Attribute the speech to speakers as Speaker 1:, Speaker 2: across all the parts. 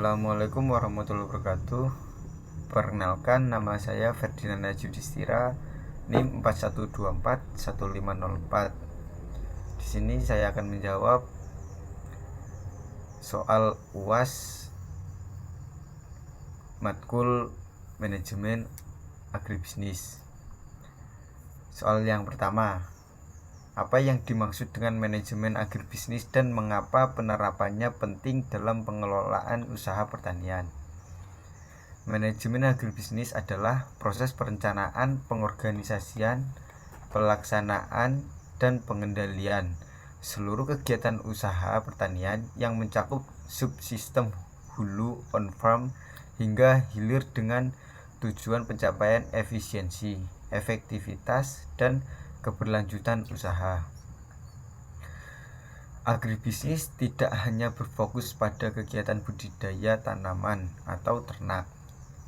Speaker 1: Assalamualaikum warahmatullahi wabarakatuh. Perkenalkan, nama saya Ferdinand Yudhistira, NIM 41241504. Di sini saya akan menjawab soal UAS matkul manajemen agribisnis. Soal yang pertama, apa yang dimaksud dengan manajemen agribisnis dan mengapa penerapannya penting dalam pengelolaan usaha pertanian? Manajemen agribisnis adalah proses perencanaan, pengorganisasian, pelaksanaan, dan pengendalian seluruh kegiatan usaha pertanian yang mencakup subsistem hulu on farm hingga hilir dengan tujuan pencapaian efisiensi, efektivitas, dan keberlanjutan usaha. Agribisnis tidak hanya berfokus pada kegiatan budidaya tanaman atau ternak,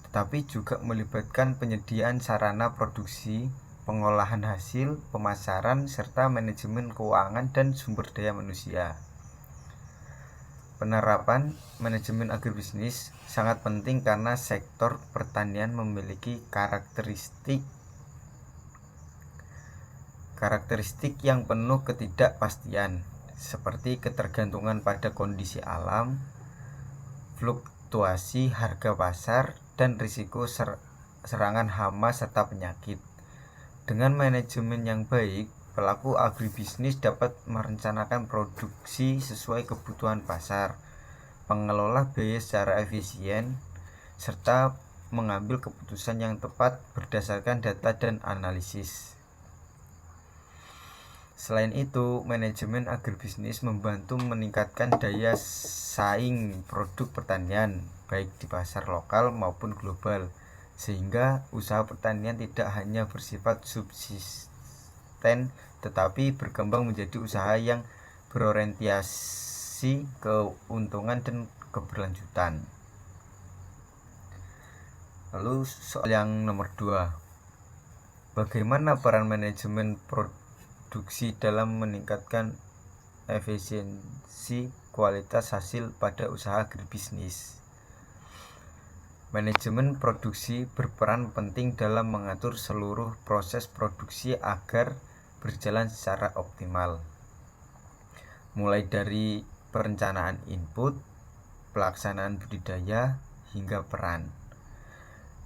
Speaker 1: tetapi juga melibatkan penyediaan sarana produksi, pengolahan hasil, pemasaran, serta manajemen keuangan dan sumber daya manusia. Penerapan manajemen agribisnis sangat penting karena sektor pertanian memiliki karakteristik yang penuh ketidakpastian, seperti ketergantungan pada kondisi alam, fluktuasi harga pasar, dan risiko serangan hama serta penyakit. Dengan manajemen yang baik, pelaku agribisnis dapat merencanakan produksi sesuai kebutuhan pasar, mengelola biaya secara efisien, serta mengambil keputusan yang tepat berdasarkan data dan analisis. Selain itu, manajemen agribisnis membantu meningkatkan daya saing produk pertanian baik di pasar lokal maupun global, sehingga usaha pertanian tidak hanya bersifat subsisten tetapi berkembang menjadi usaha yang berorientasi keuntungan dan keberlanjutan. Lalu soal yang nomor 2, bagaimana peran manajemen produksi dalam meningkatkan efisiensi kualitas hasil pada usaha agribisnis? Manajemen produksi berperan penting dalam mengatur seluruh proses produksi agar berjalan secara optimal, mulai dari perencanaan input, pelaksanaan budidaya, hingga peran.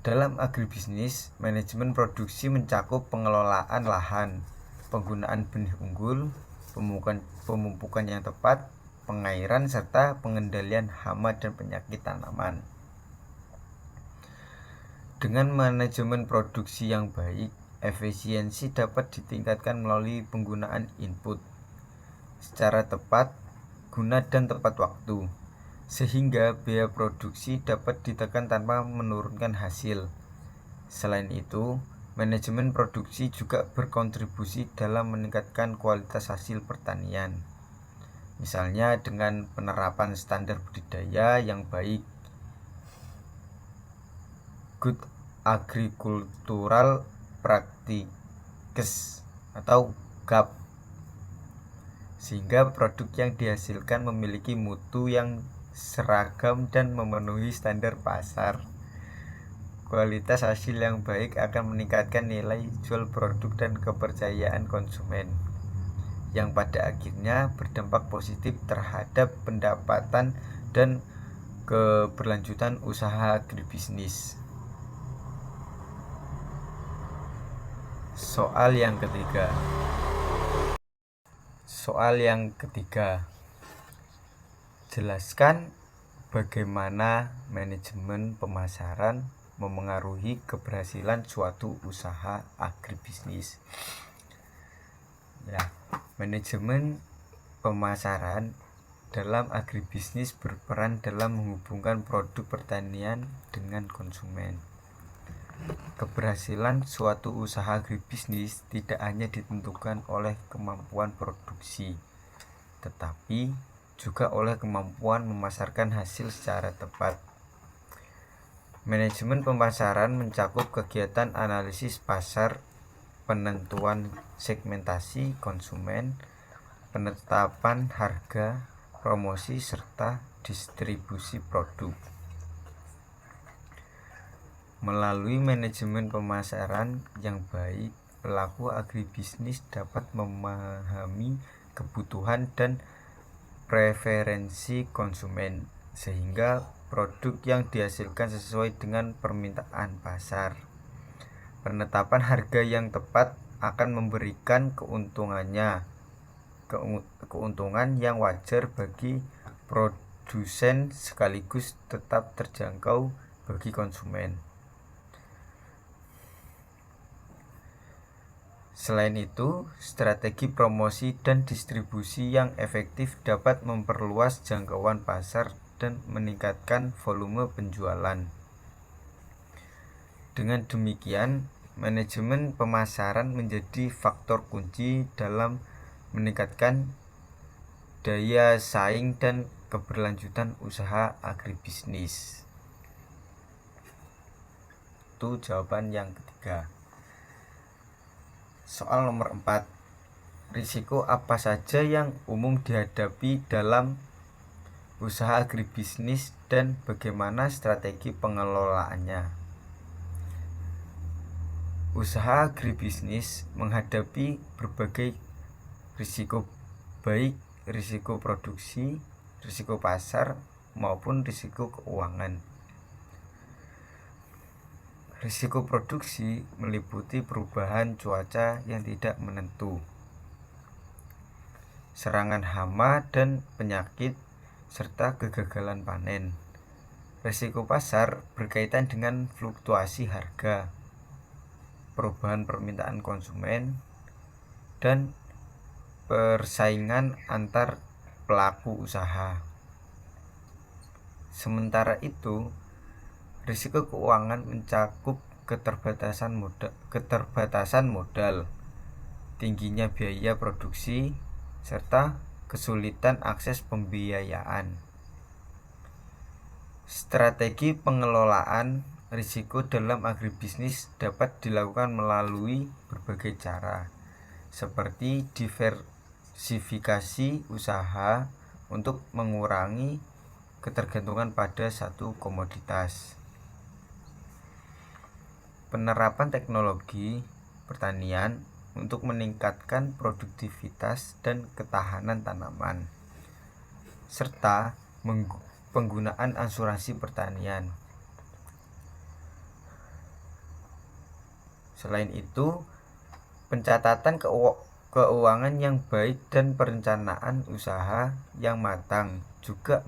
Speaker 1: Dalam agribisnis, manajemen produksi mencakup pengelolaan lahan, penggunaan benih unggul, pemupukan yang tepat, pengairan, serta pengendalian hama dan penyakit tanaman. Dengan manajemen produksi yang baik, efisiensi dapat ditingkatkan melalui penggunaan input secara tepat, guna, dan tepat waktu, sehingga biaya produksi dapat ditekan tanpa menurunkan hasil. Selain itu, manajemen produksi juga berkontribusi dalam meningkatkan kualitas hasil pertanian, misalnya dengan penerapan standar budidaya yang baik, Good Agricultural Practices atau GAP, sehingga produk yang dihasilkan memiliki mutu yang seragam dan memenuhi standar pasar. Kualitas hasil yang baik akan meningkatkan nilai jual produk dan kepercayaan konsumen, yang pada akhirnya berdampak positif terhadap pendapatan dan keberlanjutan usaha agribisnis. Soal yang ketiga, jelaskan bagaimana manajemen pemasaran memengaruhi keberhasilan suatu usaha agribisnis. Manajemen pemasaran dalam agribisnis berperan dalam menghubungkan produk pertanian dengan konsumen. Keberhasilan suatu usaha agribisnis tidak hanya ditentukan oleh kemampuan produksi, tetapi juga oleh kemampuan memasarkan hasil secara tepat. Manajemen pemasaran mencakup kegiatan analisis pasar, penentuan segmentasi konsumen, penetapan harga, promosi, serta distribusi produk. Melalui manajemen pemasaran yang baik, pelaku agribisnis dapat memahami kebutuhan dan preferensi konsumen, sehingga produk yang dihasilkan sesuai dengan permintaan pasar. Penetapan harga yang tepat akan memberikan keuntungan yang wajar bagi produsen sekaligus tetap terjangkau bagi konsumen. Selain itu, strategi promosi dan distribusi yang efektif dapat memperluas jangkauan pasar dan meningkatkan volume penjualan. Dengan demikian, manajemen pemasaran menjadi faktor kunci dalam meningkatkan daya saing dan keberlanjutan usaha agribisnis. Itu jawaban yang ketiga. Soal nomor 4. Risiko apa saja yang umum dihadapi dalam usaha agribisnis dan bagaimana strategi pengelolaannya? Usaha agribisnis menghadapi berbagai risiko, baik risiko produksi, risiko pasar, maupun risiko keuangan. Risiko produksi meliputi perubahan cuaca yang tidak menentu, serangan hama dan penyakit, serta kegagalan panen. Risiko pasar berkaitan dengan fluktuasi harga, perubahan permintaan konsumen, dan persaingan antar pelaku usaha. Sementara itu, risiko keuangan mencakup keterbatasan modal, tingginya biaya produksi, serta kesulitan akses pembiayaan. Strategi pengelolaan risiko dalam agribisnis dapat dilakukan melalui berbagai cara, seperti diversifikasi usaha untuk mengurangi ketergantungan pada satu komoditas. Penerapan teknologi pertanian untuk meningkatkan produktivitas dan ketahanan tanaman, serta penggunaan asuransi pertanian. Selain itu, pencatatan keuangan yang baik dan perencanaan usaha yang matang juga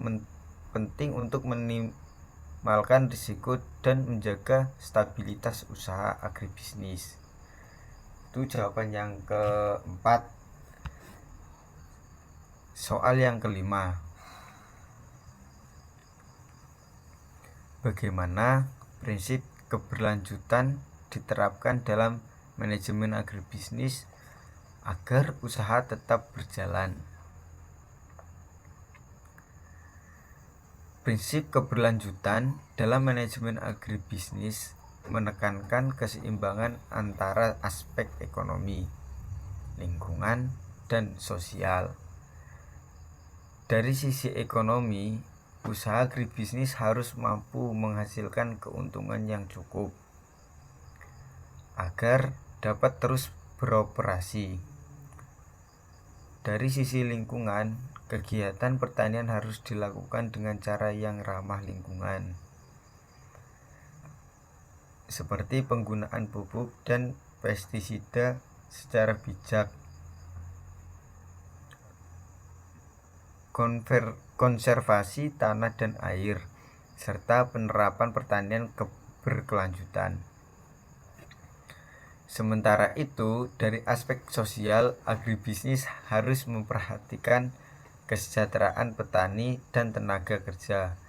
Speaker 1: penting untuk minimalkan risiko dan menjaga stabilitas usaha agribisnis. Itu jawaban yang keempat. Soal yang kelima. Bagaimana prinsip keberlanjutan diterapkan dalam manajemen agribisnis agar usaha tetap berjalan? Prinsip keberlanjutan dalam manajemen agribisnis menekankan keseimbangan antara aspek ekonomi, lingkungan, dan sosial. Dari sisi ekonomi, usaha agribisnis harus mampu menghasilkan keuntungan yang cukup agar dapat terus beroperasi. Dari sisi lingkungan, kegiatan pertanian harus dilakukan dengan cara yang ramah lingkungan, seperti penggunaan pupuk dan pestisida secara bijak, konservasi tanah dan air, serta penerapan pertanian berkelanjutan. Sementara itu, dari aspek sosial, agribisnis harus memperhatikan kesejahteraan petani dan tenaga kerja,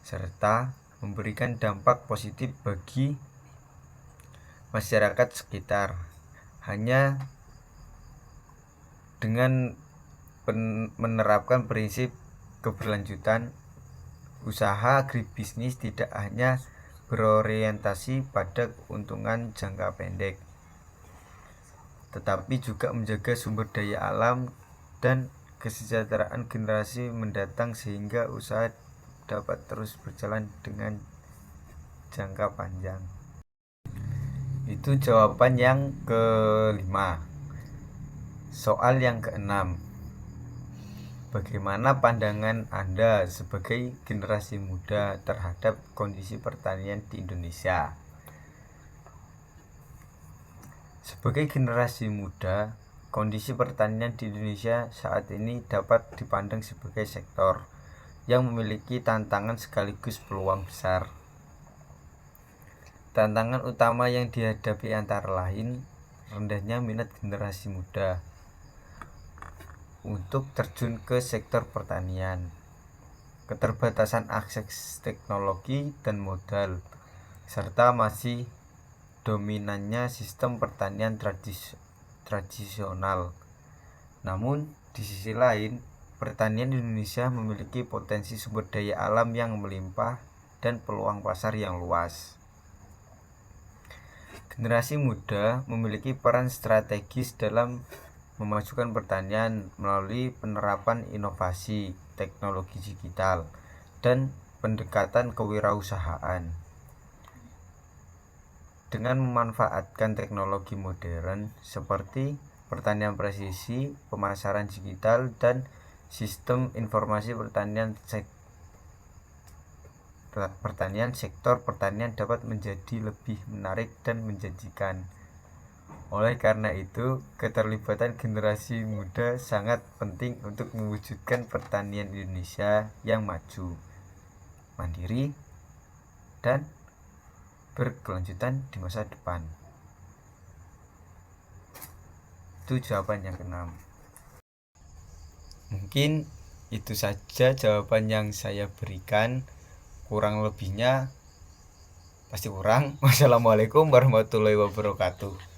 Speaker 1: serta memberikan dampak positif bagi masyarakat sekitar. Hanya dengan menerapkan prinsip keberlanjutan, usaha agribisnis tidak hanya berorientasi pada keuntungan jangka pendek, tetapi juga menjaga sumber daya alam dan kesejahteraan generasi mendatang sehingga usaha dapat terus berjalan dengan jangka panjang. Itu jawaban yang kelima. Soal yang keenam. Bagaimana pandangan Anda sebagai generasi muda terhadap kondisi pertanian di Indonesia? Sebagai generasi muda, kondisi pertanian di Indonesia saat ini dapat dipandang sebagai sektor yang memiliki tantangan sekaligus peluang besar. Tantangan utama yang dihadapi antara lain rendahnya minat generasi muda untuk terjun ke sektor pertanian, keterbatasan akses teknologi dan modal, serta masih dominannya sistem pertanian tradisional. Namun, di sisi lain, pertanian Indonesia memiliki potensi sumber daya alam yang melimpah dan peluang pasar yang luas. Generasi muda memiliki peran strategis dalam memajukan pertanian melalui penerapan inovasi, teknologi digital, dan pendekatan kewirausahaan. Dengan memanfaatkan teknologi modern seperti pertanian presisi, pemasaran digital, dan sistem informasi sektor pertanian dapat menjadi lebih menarik dan menjanjikan. Oleh karena itu, keterlibatan generasi muda sangat penting untuk mewujudkan pertanian Indonesia yang maju, mandiri, dan berkelanjutan di masa depan. Itu jawaban yang keenam. Mungkin itu saja jawaban yang saya berikan. Kurang lebihnya pasti kurang. Wassalamualaikum warahmatullahi wabarakatuh.